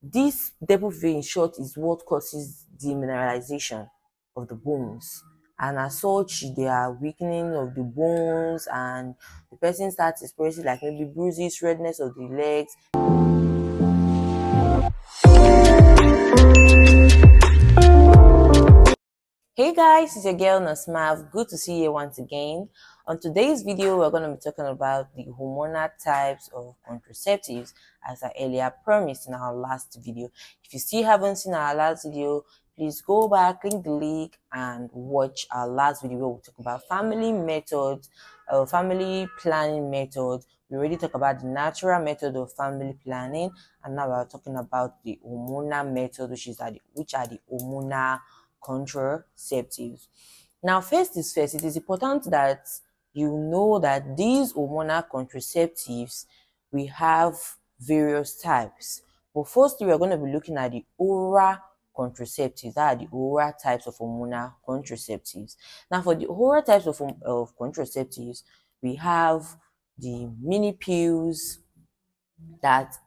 This depo-puree in short is what causes demineralization of the bones, and as such there are weakening of the bones, and the person starts experiencing like maybe bruises, redness of the legs. Hey guys, it's your girl Nasmav. Good to see you once again. On today's video, we're going to be talking about the hormonal types of contraceptives, as I earlier promised in our last video. If you still haven't seen our last video, please go back, click the link, and watch our last video where we talk about family methods, family planning methods. We already talked about the natural method of family planning, and now we're talking about the hormonal method, which are the hormonal contraceptives. Now, first is first, it is important that you know that these hormonal contraceptives, we have various types. But firstly, we're going to be looking at the oral contraceptives. That are the oral types of hormonal contraceptives. Now, for the oral types of contraceptives, we have the mini pills that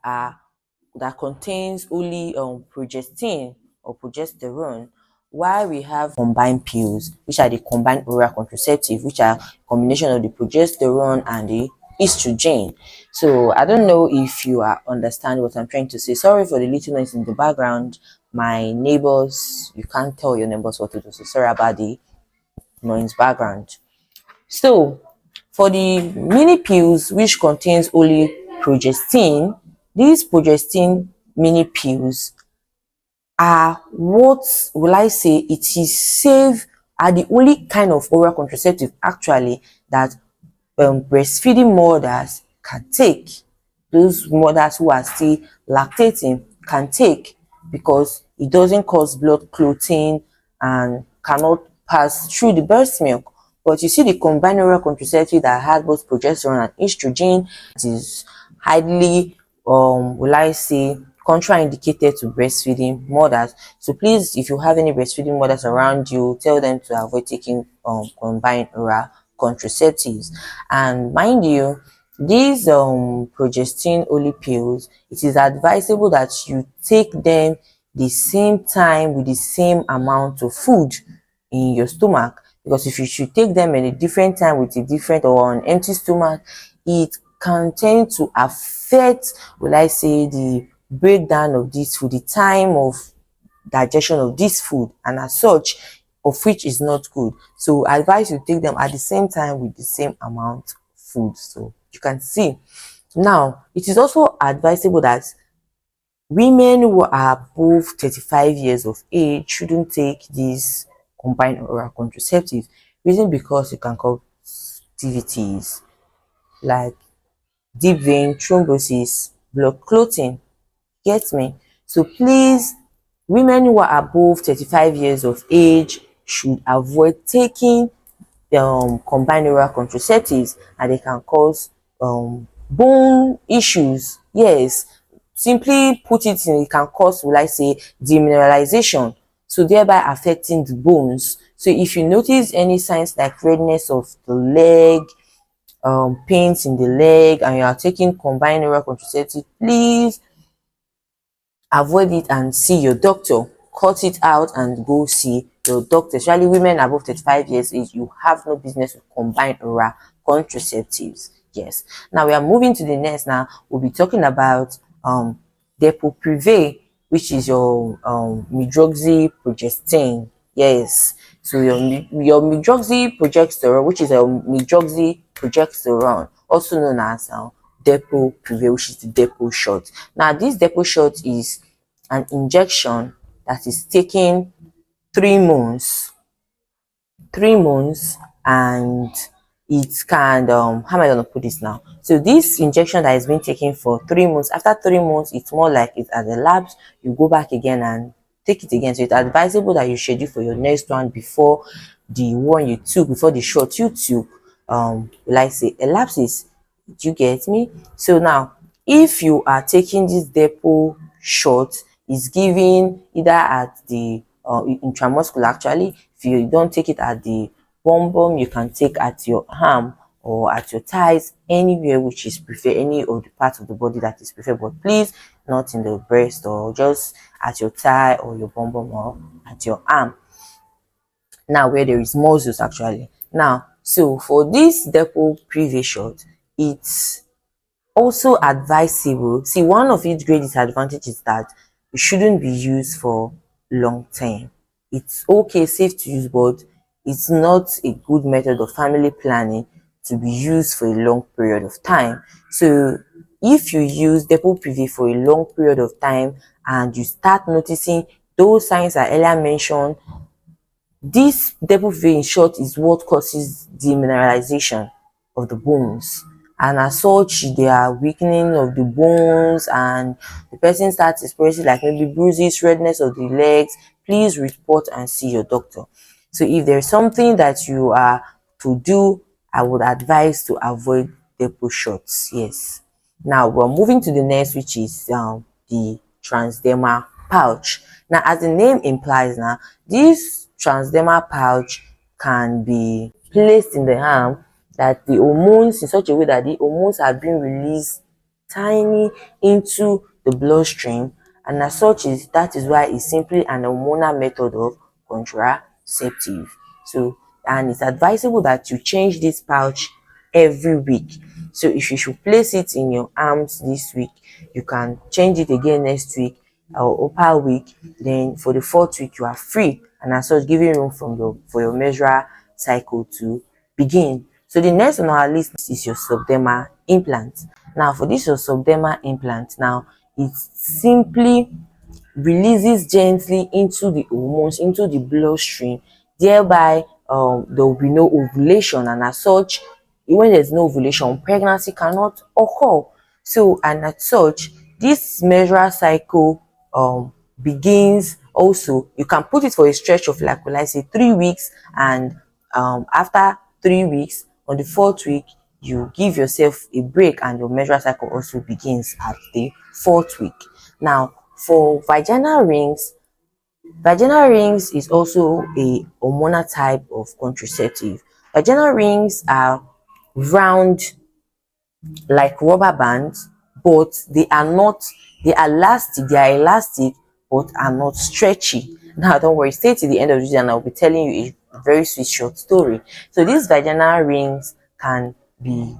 contains only progestin or progesterone, while we have combined pills, which are the combined oral contraceptive, which are combination of the progesterone and the estrogen. So I don't know if you are understanding what I'm trying to say. Sorry for the little noise in the background. My neighbors, you can't tell your neighbors what to do, so sorry about the noise background. So for the mini pills, which contains only progestin, these progestin mini pills are, what will I say, it is safe, are the only kind of oral contraceptive actually that breastfeeding mothers can take. Those mothers who are still lactating can take, because it doesn't cause blood clotting and cannot pass through the breast milk. But you see the combined oral contraceptive that has both progesterone and estrogen, it is highly will I say contraindicated to breastfeeding mothers. So please, if you have any breastfeeding mothers around you, tell them to avoid taking combined oral contraceptives. And mind you, these progestin only pills, it is advisable that you take them the same time with the same amount of food in your stomach, because if you should take them at a different time with a different or an empty stomach, it can tend to affect, will I say, the breakdown of this food, the time of digestion of this food, and as such, of which is not good. So I advise you take them at the same time with the same amount of food. So you can see. Now, it is also advisable that women who are above 35 years of age shouldn't take these combined oral contraceptives. Reason because it can cause activities like deep vein thrombosis, blood clotting. Get me? So please, women who are above 35 years of age should avoid taking combined oral contraceptives, and they can cause bone issues. Yes, simply put it in, it can cause, will I say, demineralization, so thereby affecting the bones. So if you notice any signs like redness of the leg, pains in the leg, and you are taking combined oral contraceptive, please avoid it and see your doctor. Cut it out and go see your doctor. Especially women above 35 years age, you have no business with combined oral contraceptives. Yes. Now we are moving to the next. Now we'll be talking about depo-puree, which is your medroxyprogestin. Yes. So your medroxyprogesterone, which is a medroxyprogesterone, also known as depo-puree, which is the depo shot. Now this depo shot is an injection that is taken 3 months, 3 months, and it can how am I gonna put this now? So this injection that is being taken for 3 months, after 3 months, it's more like it at the labs, you go back again and take it again. So it's advisable that you schedule for your next one before the one you took, before the shot you took like say elapses. Do you get me? So now, if you are taking this depo shot, is given either at the intramuscular. Actually, if you don't take it at the bum bum, you can take at your arm or at your thighs, anywhere which is preferred, any of the parts of the body that is preferred. But please, not in the breast, or just at your thigh or your bum bum or at your arm. Now, where there is muscles actually. Now, so for this Depo Privé shot, it's also advisable. See, one of its great disadvantage is that it shouldn't be used for long term. It's okay, safe to use, but it's not a good method of family planning to be used for a long period of time. So if you use Depo Privé for a long period of time and you start noticing those signs I earlier mentioned, this Depo-Privé in short is what causes demineralization of the bones, and as such there are weakening of the bones and the person starts experiencing like maybe bruises, redness of the legs. Please report and see your doctor. So if there's something that you are to do, I would advise to avoid Depo shots. Yes. Now we're moving to the next, which is the transdermal pouch. Now, as the name implies, now this transdermal pouch can be placed in the arm, that the hormones, in such a way that the hormones are being released tiny into the bloodstream, and as such that is why it's simply an hormonal method of contraceptive. So, and it's advisable that you change this pouch every week. So if you should place it in your arms this week, you can change it again next week or upper week. Then for the fourth week you are free, and as such giving room for your menstrual cycle to begin. So the next on our list is your subdermal implant. Now for this your subdermal implant, now it simply releases gently into the hormones, into the bloodstream, thereby there will be no ovulation, and as such when there's no ovulation, pregnancy cannot occur. So, and as such this menstrual cycle begins. Also, you can put it for a stretch of like, will I say, 3 weeks, and after 3 weeks, on the fourth week you give yourself a break, and your menstrual cycle also begins at the fourth week. Now for vaginal rings is also a hormonal type of contraceptive. Vaginal rings are round like rubber bands, but they are not, they are elastic, but are not stretchy. Now don't worry, stay to the end of the video and I'll be telling you a very sweet short story. So these vaginal rings can be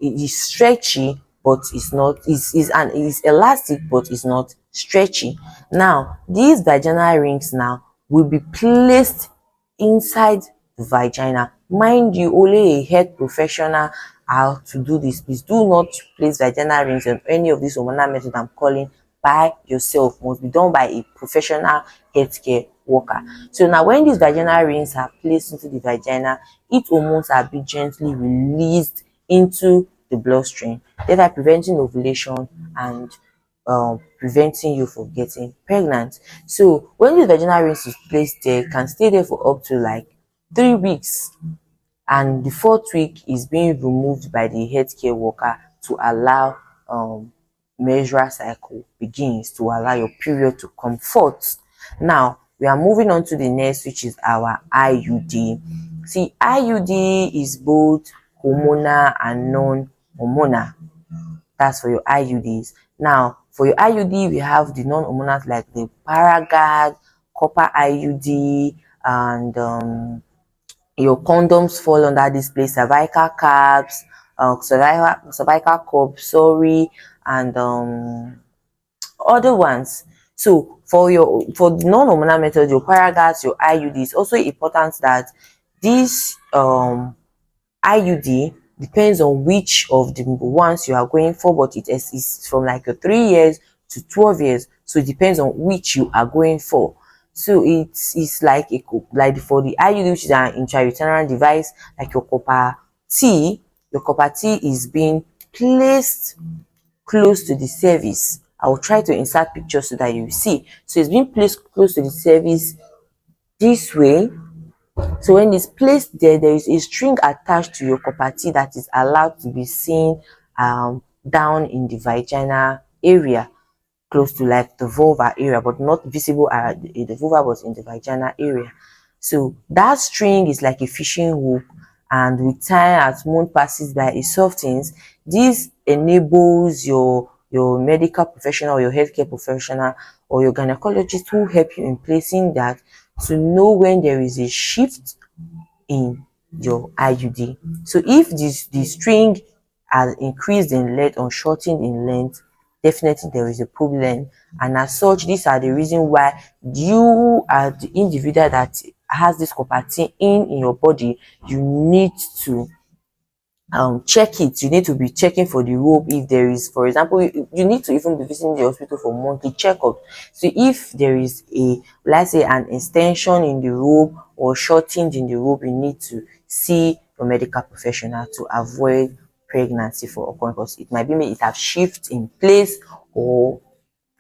it is stretchy, but it's not, is elastic, but it's not stretchy. Now these vaginal rings now will be placed inside the vagina. Mind you, only a health professional are to do this. Please do not place vaginal rings on any of these hormonal methods I'm calling by yourself. Must be done by a professional healthcare worker. So now when these vaginal rings are placed into the vagina, its hormones are being gently released into the bloodstream, thereby preventing ovulation and preventing you from getting pregnant. So when the vaginal rings is placed there, it can stay there for up to like 3 weeks, and the fourth week is being removed by the healthcare worker to allow menstrual cycle begins, to allow your period to come forth. Now we are moving on to the next, which is our IUD. See, IUD is both hormonal and non-hormonal. That's for your IUDs. Now for your IUD, we have the non-hormonals like the Paragard, copper IUD, and your condoms fall under this place, cervical caps, cervical cup, sorry, and other ones. So for the non-hormonal method, your Paraguards, your IUD, is also important that this IUD depends on which of the ones you are going for, but it is from like 3 years to 12 years. So it depends on which you are going for. So it's like like for the IUD, which is an intrauterine device, like your copper T is being placed close to the cervix. I will try to insert pictures so that you see. So it's being placed close to the cervix this way. So when it's placed there, there is a string attached to your copper T that is allowed to be seen down in the vagina area, close to like the vulva area, but not visible at the vulva, but in the vagina area. So that string is like a fishing hook, and with time, as moon passes by, it softens. This enables your your medical professional, your healthcare professional, or your gynecologist who help you in placing that, to know when there is a shift in your IUD. So if the string has increased in length or shortened in length, definitely there is a problem. And as such, these are the reason why you, are the individual that has this copper in your body, you need to check it. You need to be checking for the rope. If there is, for example, you need to even be visiting the hospital for monthly checkup. So if there is a, let's say, an extension in the rope or shortened in the rope, you need to see your medical professional to avoid pregnancy for occurring, because it might be it have shift in place or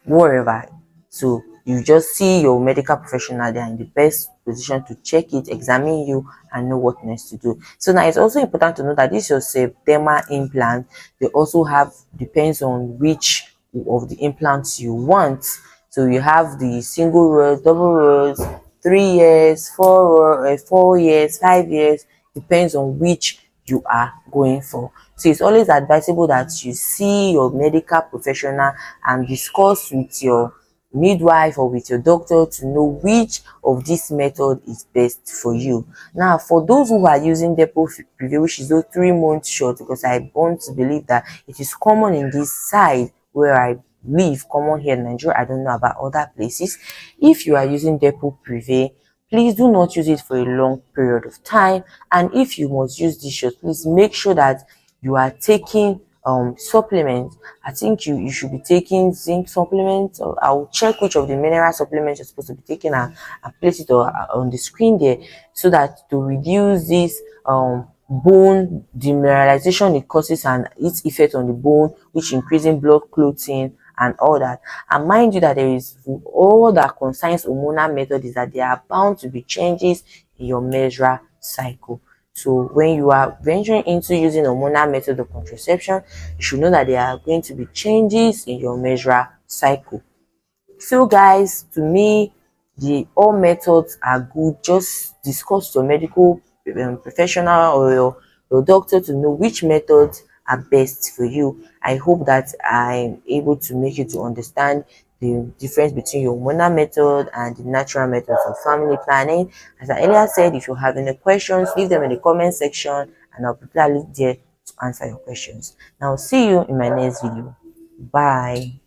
wherever. So you just see your medical professional, they are in the best position to check it, examine you, and know what next to do. So now it's also important to know that this your septima implant, they also have, depends on which of the implants you want. So you have the single rods, double rods, 3 years, 4 years, 5 years, depends on which you are going for. So it's always advisable that you see your medical professional and discuss with your midwife or with your doctor to know which of this method is best for you. Now, for those who are using Depo Preview, which is those 3 month short, because I want to believe that it is common in this side where I live, common here in Nigeria. I don't know about other places. If you are using Depo Preview, please do not use it for a long period of time. And if you must use this shot, please make sure that you are taking supplements. I think you should be taking zinc supplements, or I'll check which of the mineral supplements you're supposed to be taking, and place it on the screen there, so that to reduce this bone demineralization it causes and its effect on the bone, which increasing blood clotting and all that. And mind you that there is, all that concerns hormonal method, is that there are bound to be changes in your menstrual cycle. So when you are venturing into using hormonal method of contraception, you should know that there are going to be changes in your menstrual cycle. So guys, to me, the all methods are good. Just discuss your medical professional or your doctor to know which methods are best for you. I hope that I'm able to make you to understand the difference between your hormonal method and the natural methods of family planning. As I earlier said, if you have any questions, leave them in the comment section and I'll be gladly there to answer your questions. Now, see you in my next video. Bye.